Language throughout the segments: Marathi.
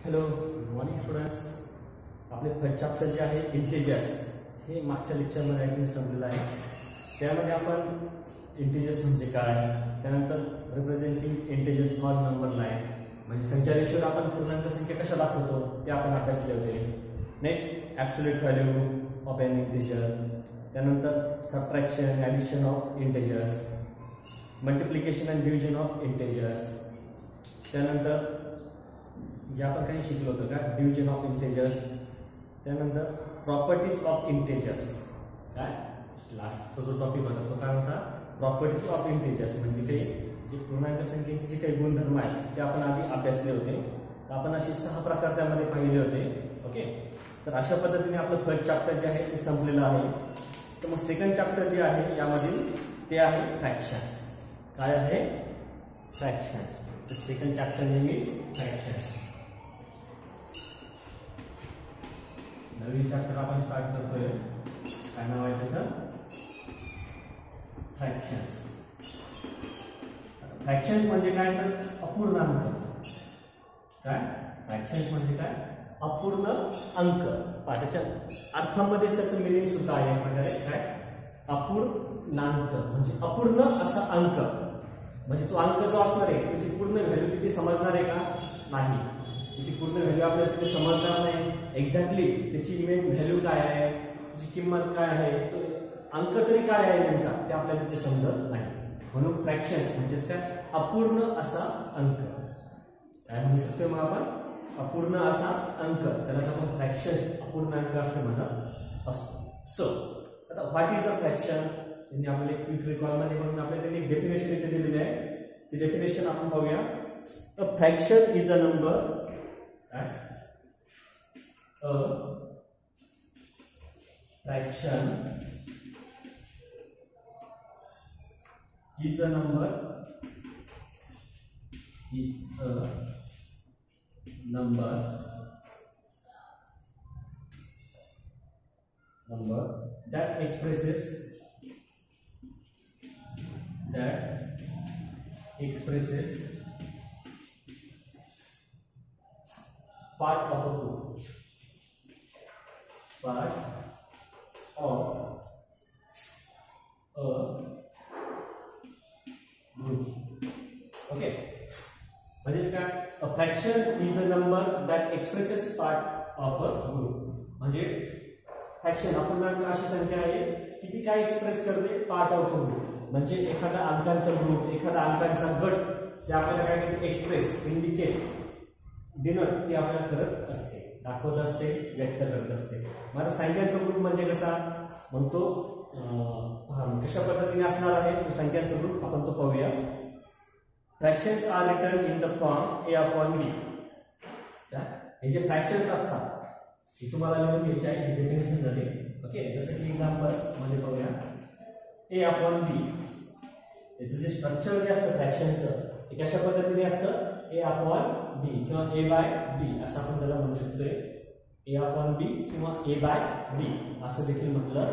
Hello, good morning students. आपले फर्स्ट चॅप्टर जे आहे इंटिजर्स हे मागच्या लेक्चरमध्ये आय थिंक संपलेलं आहे. त्यामध्ये आपण इंटिजर्स म्हणजे काय, त्यानंतर representing integers all number line म्हणजे संख्या रेषेवर आपण पूर्णांक संख्या कशा दाखवतो ते आपण अभ्यासले होते. Next absolute value of an integer, त्यानंतर subtraction addition of integers, multiplication and division of integers, त्यानंतर जे आपण काही शिकलो होतं का डिव्हिजन ऑफ इंटिजर्स, त्यानंतर प्रॉपर्टीज ऑफ इंटिजर्स. काय लास्टचा जो टॉपिक होता तो काय होता, प्रॉपर्टीज ऑफ इंटिजर्स म्हणजे काही जे पूर्णांक संख्येचे जे काही गुणधर्म आहेत ते आपण आधी अभ्यासले होते. तर आपण असे 6 प्रकार त्यामध्ये पाहिले होते. ओके, तर अशा पद्धतीने आपलं फर्स्ट चॅप्टर जे आहे ते संपलेलं आहे. तर मग सेकंड चॅप्टर जे आहे यामधील ते आहे फ्रॅक्शन्स. काय आहे? फ्रॅक्शन्स. तर second chapter name is fractions. Naveen chapter आपण स्टार्ट करतोय. काय नाव आहे त्याचं? फ्रॅक्शन्स. फ्रॅक्शन्स म्हणजे काय तर अपूर्णांक. काय फ्रॅक्शन्स म्हणजे काय? अपूर्ण अंक. त्याच्या अर्थामध्ये त्याचं मिनिंग सुद्धा आहे म्हणजे काय, अपूर्णांक म्हणजे अपूर्ण असा अंक. म्हणजे तो अंक जो असणार आहे त्याची पूर्ण व्हॅल्यू तिथे समजणार आहे का? नाही, त्याची पूर्ण व्हॅल्यू आपल्याला तिथे समजणार नाही. एक्झॅक्टली त्याची मेन व्हॅल्यू काय आहे, त्याची किंमत काय आहे, तो अंक तरी काय आहे नेमका ते आपल्याला तिथे समजत नाही. म्हणून फ्रॅक्शन्स म्हणजेच काय, अपूर्ण असा अंक. काय म्हणू शकतो मग आपण? अपूर्ण असा अंक, त्यालाच आपण फ्रॅक्शन्स अपूर्णांक असं म्हणत असतो. सो आता व्हॉट इज अ फ्रॅक्शन, त्यांनी आपल्याला क्विक रिकॉल मध्ये म्हणून आपल्याला त्यांनी डेफिनेशन इथे दिलेली आहे. ती डेफिनेशन आपण पाहूया. अ fraction is a number, a fraction is a number that expresses part of a group. Part of a group. Okay. म्हणजेच काय, अ fraction is a number that expresses part of a group. म्हणजे फ्रॅक्शन अपूर्णांक अशी संख्या आहे की ती काय एक्सप्रेस करते, पार्ट ऑफ अ ग्रुप. म्हणजे एखादा अंकांचा ग्रुप, एखादा अंकांचा गट ते आपल्याला काय करते, एक्सप्रेस, इंडिकेट, डिनोट ते आपल्याला करत असते, दाखवत असते, व्यक्त करत असते. मग आता संख्यांचा ग्रुप म्हणजे कसा, मग तो कशा पद्धतीने असणार आहे तो संख्यांचा ग्रुप आपण तो पाहूया. Fractions are written in the form a upon b. हे जे फ्रॅक्शन्स असतात हे तुम्हाला लिहून घ्यायचे आहे, ही डेफिनेशन झाली. ओके, जसं की एक्झाम्पल मध्ये पाहूया a upon b. याचं जे स्ट्रक्चर जे असतं फ्रॅक्शनचं ते कशा पद्धतीने असतं, a upon b किंवा a by b असं आपण त्याला म्हणू शकतोय. a upon b किंवा a by b असं देखील म्हटलं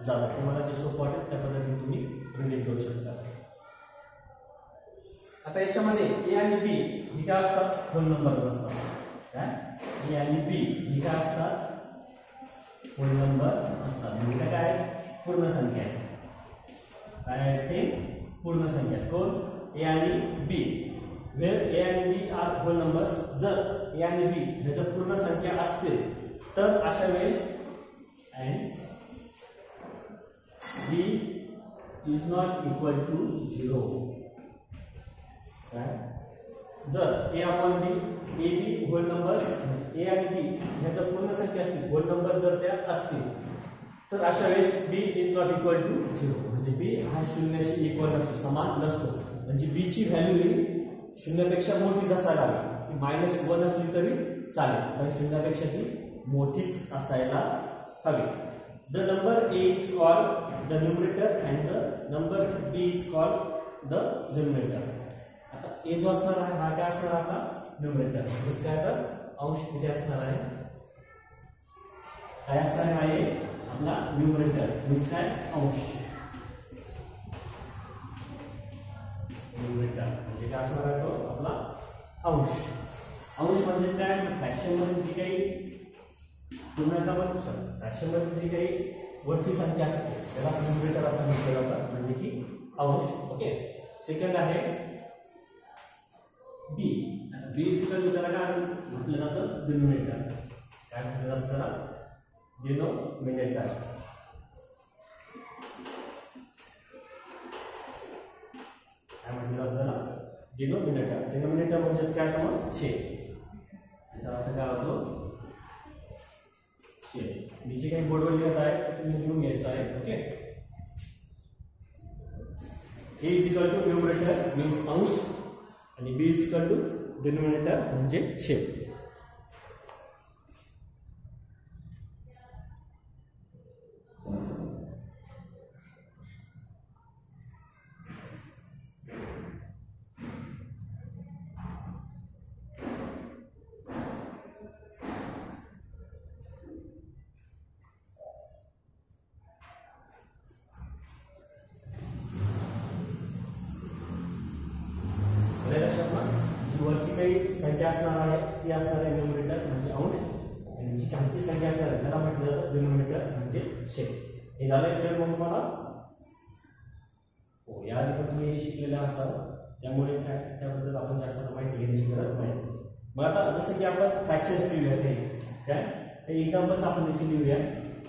जातं. तुम्हाला जे सोपं वाटेल त्या पद्धतीने तुम्ही रिलेट करू शकता. आता याच्यामध्ये a आणि b ही काय असतात, होल नंबर असतात. काय a आणि b ही काय असतात, होल नंबर असतात. म्हणजे काय, पूर्ण संख्या आहे. काय आहे ते, पूर्ण संख्या. कोण? a आणि b. वेर a आणि b आर होल नंबर्स. जर a आणि b ह्याच्या पूर्ण संख्या असतील तर अशा वेळेस and b is not equal to 0. काय, जर a upon b, a b whole numbers, a आणि b ह्याच्या पूर्ण संख्या असतील, होल नंबर जर त्या असतील तर अशा वेळेस b is not equal to 0. म्हणजे b हा शून्याशी इक्वल नसतो, समान नसतो. म्हणजे b ची व्हॅल्यू ही शून्यापेक्षा मोठीच असायला हवी. -1 असली तरी चालेल, पण शून्यापेक्षा ती मोठीच असायला हवी. The number a is called the numerator and the number b is called the denominator. आता a जो असणार आहे हा काय असणार, आता न्यूमरेटर. म्हणजे काय, तर अंश किती असणार आहे, काय असणार आहे आपला न्यूमरेटर. म्हणजे काय, अंश. न्यूमरेटर म्हणजे काय असणार आहे तो आपला अंश. अंश म्हणजे काय, फ्रॅक्शन मध्ये जी काही पूर्णांकामध्ये फ्रॅक्शन मध्ये जी काही वरची संख्या असते त्याला न्यूमरेटर असं म्हटलं जातं, म्हणजे की अंश. ओके. सेकंड आहे बी. बी इक्वल टू त्याला काय म्हटलं जातं, डिनोमिनेटर. काय म्हटलं जातं त्याला, डिनोमिनेटर. काय म्हटलं जातं त्याला, डिनोमिनेटर. डिनोमिनेटर म्हणजे काय तर छेद. याचा अर्थ काय होतो, छेद. मी जे काही बोर्डवर लिहित आहे ते तुम्ही लिहून घ्यायचं आहे. Okay. A is equal to numerator means अंश आणि B is equal to denominator म्हणजे छेद. वरची काही संख्या असणार आहे ती असणार आहे न्यूमरेटर म्हणजे अंश, आणि जी खालची संख्या असणार आहे त्याला म्हटलं जातं डिनोमिनेटर म्हणजे छेद. हे झालंय क्लिअर मग तुम्हाला? हो, याआधी पण तुम्ही हे शिकलेलं असतात, त्यामुळे काय त्याबद्दल आपण जास्त माहिती घेण्याची गरज नाही. मग आता जसं की आपण फ्रॅक्शन लिहूया, काय हे एक्झाम्पल्स आपण त्याची लिहूया.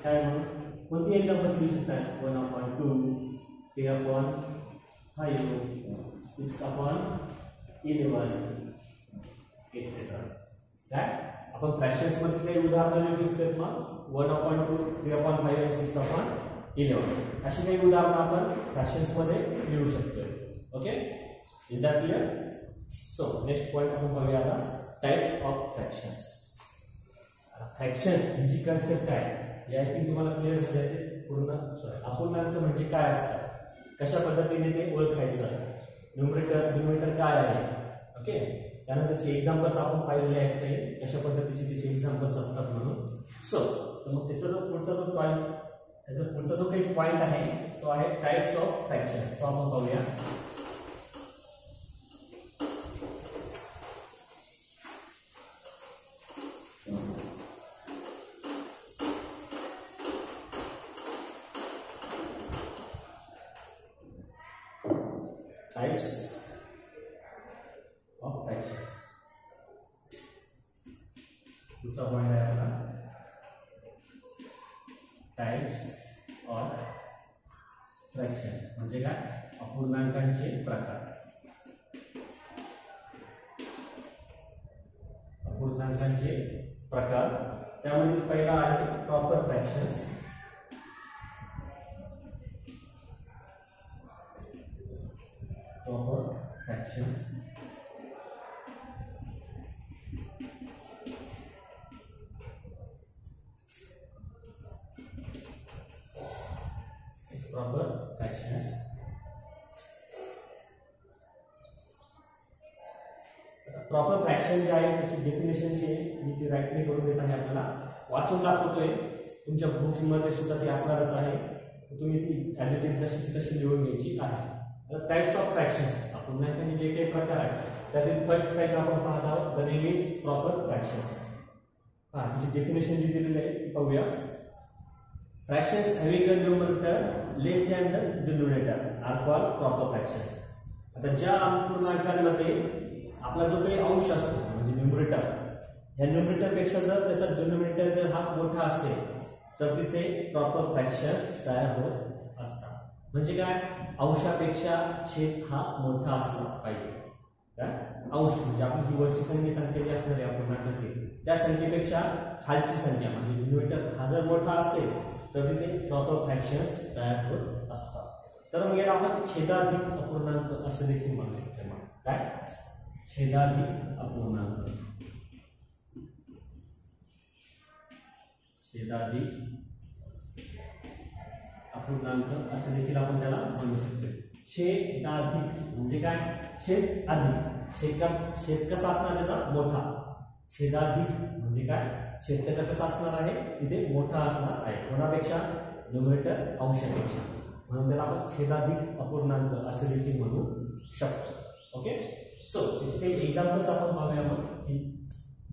काय म्हणून कोणती एक्झाम्पल्स लिहू शकता, 1/2, 3/5, 6/11 एक्सेट्रा. काय आपण फ्रॅक्शन्स मध्ये काही उदाहरणं लिहू शकतो. मग 1/2, 3/5 आणि 6/11 अशी काही उदाहरणं आपण फ्रॅक्शन्स मध्ये लिहू शकतो. Okay. Is that clear? So next point आपण पाहूया आता, types of fractions. Fractions he concept आहे या थिंक तुम्हाला क्लिअर झाले असेल पूर्ण. अपूर्णांक म्हणजे काय असतात, कशा पद्धतीने ते ओळखायचं, न्यूमरेटर डिनोमिनेटर काय आहे. ओके. त्यानंतरचे एक्झाम्पल्स आपण पाहिलेले आहेत, काही कशा पद्धतीचे त्याचे एक्झाम्पल्स असतात म्हणून. सो मग त्याचा जो पुढचा जो काही पॉईंट आहे तो आहे टाइप्स ऑफ फ्रॅक्शन. तो आपण पाहूया. Types of fraction. पुढचा पॉइंट आहे आपला टाइप्स ऑफ फ्रॅक्शन म्हणजे काय, अपूर्णांकांचे प्रकार. अपूर्णांकांचे प्रकार त्यामध्ये पहिला आहे proper fractions. Proper fractions. Proper fractions. Proper fraction जे आहे त्याची डेफिनेशन जी आहे मी ती राईटने करून देत आहे, आपल्याला वाचून दाखवतोय. तुमच्या बुक्समध्ये सुद्धा ती असणारच आहे, तुम्ही ती ॲज इट इज जशी तशी लिहून घ्यायची आहे. टाइप्स ऑफ फ्रॅक्शन्स, अपूर्णांकांचे जे काही प्रकार आहेत त्यातील फर्स्ट टाइप आपण पाहत आहोत, the name is proper fractions. त्याची डेफिनेशन जी दिलेली आहे ती पाहूया. Fractions having a numerator less than the denominator are called proper fractions. आता ज्या अपूर्णांकांमध्ये आपला जो काही अंश असतो म्हणजे न्यूमरेटर, या न्यूमरेटर पेक्षा जर त्याचा डिनोमिनेटर जर हा मोठा असेल तर तिथे प्रॉपर फ्रॅक्शन्स तयार होत असतात. म्हणजे काय, अंशापेक्षा छेद हा मोठा असला पाहिजे. काय अंश म्हणजे आपली जी वरची संख्या जी असणार आहे अपूर्णांकाची त्या संख्येपेक्षा खालची संख्या म्हणजे डिनोमिनेटर हा जर मोठा असेल तर तिथे प्रॉपर फ्रॅक्शन्स तयार होत असतात. तर मग याला आपण छेदाधिक अपूर्णांक असं देखील म्हणू शकतो. मग काय, छेदाधिक अपूर्णांक. छेदाधिक अपूर्णांक असं देखील आपण त्याला म्हणू शकतो. छेदाधिक म्हणजे काय, छेद अधिक. छेद कसा असणार त्याचा, मोठा. छेदाधिक म्हणजे काय, छेद त्याचा कसा असणार आहे, तिथे मोठा असणार आहे. कोणापेक्षा, न्यूमरेटर अंशापेक्षा. म्हणून त्याला आपण छेदाधिक अपूर्णांक असे देखील म्हणू शकतो. ओके. सो त्याचे काही एक्झाम्पल्स आपण पाहूया. मग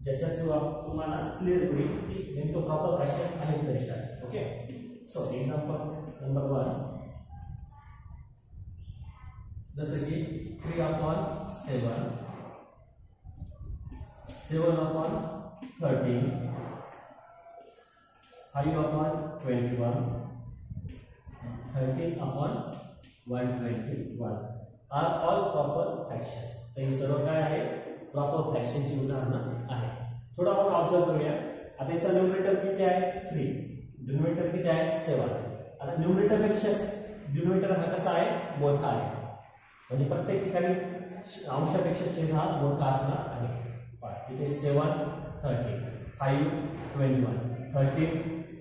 ज्याच्या थ्रू तुम्हाला क्लिअर होईल की नेमकं प्रॉपर फ्रॅक्शन आहे तरी काय. ओके, सो एक्झाम्पल नंबर 1, जसं की 3/7, 7/13, 5/21, 13/121 आर ऑल प्रॉपर फ्रॅक्शन्स. तर हे सर्व काय आहे, प्रॉपर फ्रॅक्शनची उदाहरणं आहे. थोडं आपण ऑब्झर्व करूया. आता याचा न्यूमरेटर किती आहे 3, डिनोमिनेटर किती आहे 7. आता न्यूमरेटर पेक्षा डिनोमिनेटर हा कसा आहे, मोठा आहे. म्हणजे प्रत्येक ठिकाणी अंशापेक्षा छेद हा मोठा असणार आहे. इथे 7 13, 5 21, 13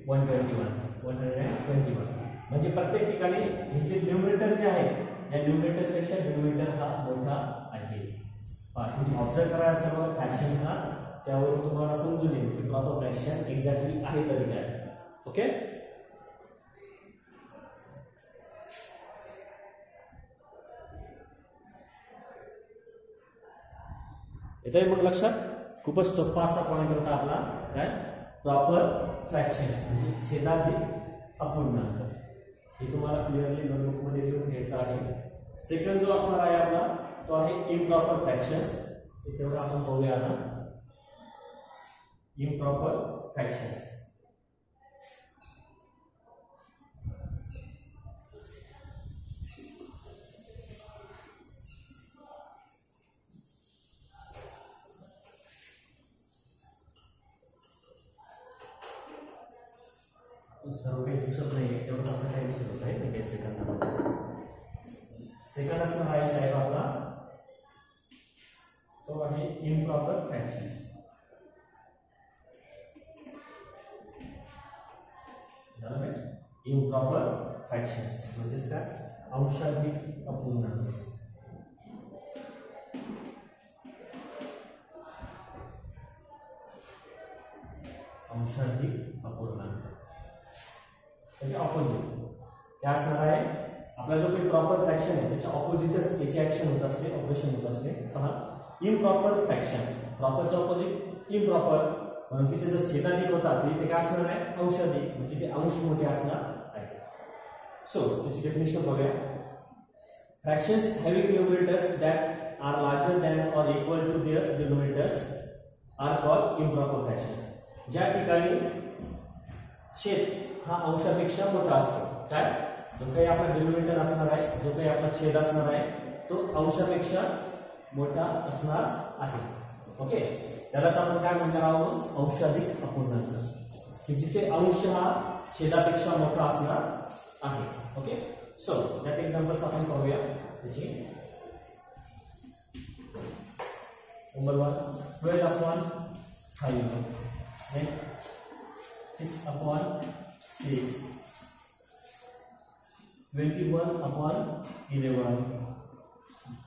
121, 121. म्हणजे प्रत्येक ठिकाणी हे जे न्यूमरेटर जे आहे या न्यूमरेटर्स पेक्षा डिनोमिनेटर हा मोठा आहे. तुम्ही ऑब्झर्व करा सर्व फ्रॅक्शन्सना, त्यावरून तुम्हाला समजून येईल की प्रॉपर फ्रॅक्शन एक्झॅक्टली आहे तरी काय. ओके, येतंय मग लक्षात. खूपच सोपा असा पॉइंट होता आपला काय, प्रॉपर फ्रॅक्शन्स म्हणजे छेदाधिक अपूर्णांक. हे तुम्हाला क्लिअरली नोटबुक मध्ये लिहून घ्यायचं आहे. सेकंड जो असणार आहे आपला तो आहे इम्प्रॉपर फ्रॅक्शन्स. तेवढं आपण पाहूया आता. इम्प्रॉपर फ्रॅक्शन्स सर्व काही दिसत नाही, तेवढं आपल्याला काही दिसत होत आहे. काही सेकंड असणार आहे साहेब आपला तो आहे इम्प्रॉपर फ्रॅक्शन्स. इम्प्रॉपर फ्रॅक्शन्स म्हणजेच काय, अंशाधिक अपूर्णांक. अंशाधिक अपूर्णांक त्याचे ऑपोजिट काय असणार आहे. आपला जो काही प्रॉपर फ्रॅक्शन आहे त्याच्या ऑपोजिटच याची ऍक्शन होत असते, ऑपरेशन होत असते. पहा, इम्प्रॉपर फ्रॅक्शन्स, प्रॉपरचं ऑपोजिट इम्प्रॉपर. म्हणून तिथे जर छेदाधिक होता तर इथे काय असणार आहे, अंशाधिक. म्हणजे ते अंश मोठे असणार आहे. सो त्याची डेफिनेशन बघूया. Fractions having numerators that are larger than or equal to their denominators are called improper fractions. ज्या ठिकाणी छेद हा अंशापेक्षा मोठा असतो, काय जो काही आपला डिनोमिनेटर असणार आहे, जो काही आपला छेद असणार आहे तो अंशापेक्षा मोठा असणार आहे. ओके, त्यालाच आपण काय म्हणणार आहोत, अंशाधिक अपूर्णांक. की जिथे अंश हा छेदापेक्षा मोठा असणार आहे. ओके, सो दॅट एक्झाम्पल्स आपण पाहूया. त्याची number 1 12/5, next 6/6, 21/11,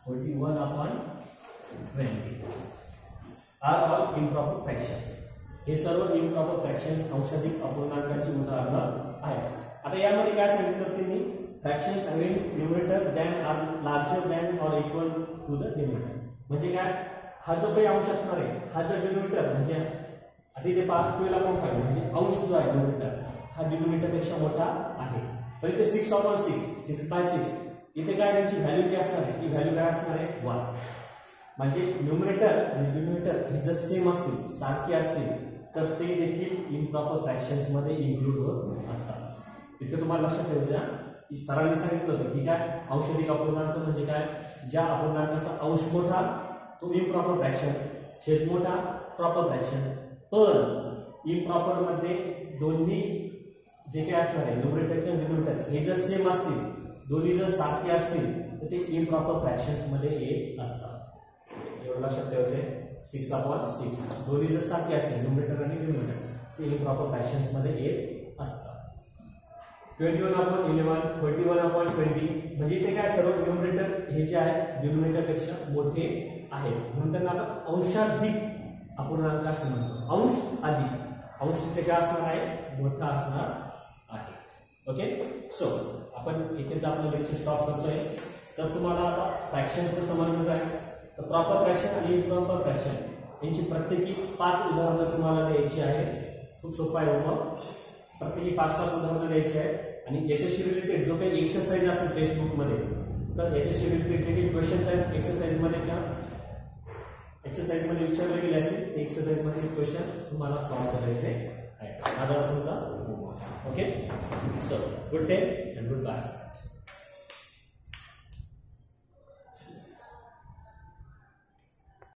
41/20 are all improper fractions. हे सर्व इम्प्रॉपर फ्रॅक्शन्स अंशाधिक अपूर्णांकाची उदाहरणं आहेत. आता यामध्ये काय सांगितलं त्यांनी, fractions having numerator than are larger than or equal to the denominator. म्हणजे काय, हा जो काही अंश असणार आहे हा जर डिनोमिनेटर म्हणजे आता इथे 12/5 म्हणजे अंश जो आहे डिनोमिनेटर हा डिनोमिनेटर पेक्षा मोठा आहे. तर इथे 6/6, 6/6 इथे काय त्यांची व्हॅल्यू जी असणार आहे ती व्हॅल्यू काय असणार आहे 1. म्हणजे न्यूमरेटर आणि डिनोमिनेटर हे जर सेम असतील, सारखे असतील तर ते देखील इम्प्रॉपर फ्रॅक्शन्स मध्ये इन्क्लूड होत असतात. इतकं तुम्हाला लक्षात ठेवायचं की सरांनी सांगितलं होतं की काय, अंशाधिक अपूर्णांक म्हणजे काय, ज्या अपूर्णांकाचा अंश मोठा तो इम्प्रॉपर फ्रॅक्शन, छेद मोठा प्रॉपर फ्रॅक्शन. पण इम्प्रॉपर मध्ये दोन्ही जे काही असणार आहे न्यूमरेटर किंवा डिनोमिनेटर हे जर सेम असतील, दोन्ही जर सारखे असतील तर ते इम्प्रॉपर फ्रॅक्शन्स मध्ये येत असतात. एवढं लक्षात ठेवायचं. 6/6 दोन्ही जर सारखे असतील न्यूमरेटर आणि डिनोमिनेटर ते इम्प्रॉपर फ्रॅक्शन्स मध्ये येत असतात. 21/11, 41/20 म्हणजे इथे काय, सर्व न्यूमरेटर हे जे आहे डिनोमिनेटर पेक्षा मोठे आहेत म्हणून त्यांना आपण अंशाधिक अपूर्णांक असं म्हणतो. अंश अधिक अंश इथे काय असणार आहे, मोठा असणार आहे. ओके, सो आपण इथेच आपलं लेक्चर स्टॉप करतोय. तर तुम्हाला आता फ्रॅक्शन्स समजलं आहे. तर प्रॉपर फ्रॅक्शन आणि इम्प्रॉपर फ्रॅक्शन यांची प्रत्येकी 5 उदाहरणं तुम्हाला द्यायची आहे. खूप सोपं आहे होमवर्क. प्रत्येकी 5-5 उदाहरणं द्यायची आहे आणि याच्याशी रिलेटेड जो काही एक्सरसाइज असेल टेक्स्टबुकमध्ये तर याच्याशी रिलेटेड क्वेश्चन टाइप एक्सरसाइजमध्ये एक्सरसाइजमध्ये विचारले गेले असतील. एक्सरसाइजमध्ये क्वेश्चन तुम्हाला सॉल्व्ह करायचे आहे. माझा तुमचा homework. Okay, so good day and good bye.